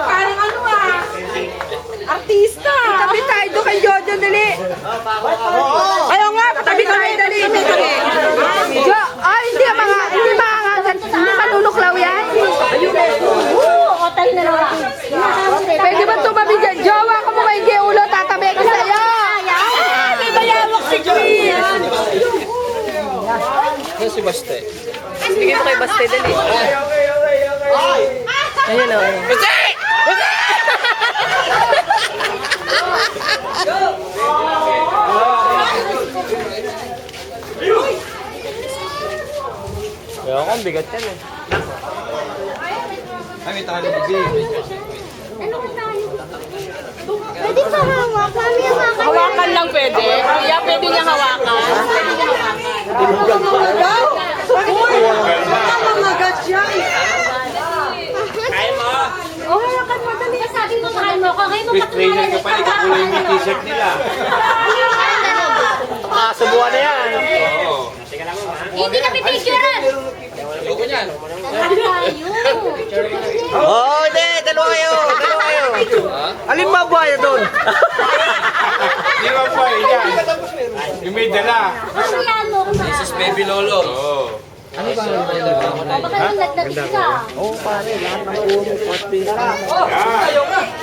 Parang ano artista. Tabi tayo doon kay Jojo, dali. Ayaw nga, patabi kami, dali. Hindi manunuklaw yan. Oo, tayo na lang. Pwede ba tumabi dyan? Jowa ko mo kay Giulo, tatabi ko sa'yo. May bayawak si Chris. Yan si Baste. Sige mo kay Baste, dali. Ayun o. Baste! Kaya ako, ang bigat yan eh. Ay, tayo na Pwede pa hawak. Mami, hawakan. Hawakan lang pwede. Kuya, pwede niya hawakan. Oh, hawakan mo. Dali. Sabi mo, mahal mo ko. Ngayon mo Chris Trainer ka pa, ikakulay yung t-shirt nila. Subukan na yan. Hindi kami picturean. Ayoko niyan. Oo, hindi. Dalawa kayo. Alin ba buhaya doon? Di ba po, yan. Yung may dala. Ano yan mo? This is Baby Lolo. Oo. Baka nung nagdating ka. Yan.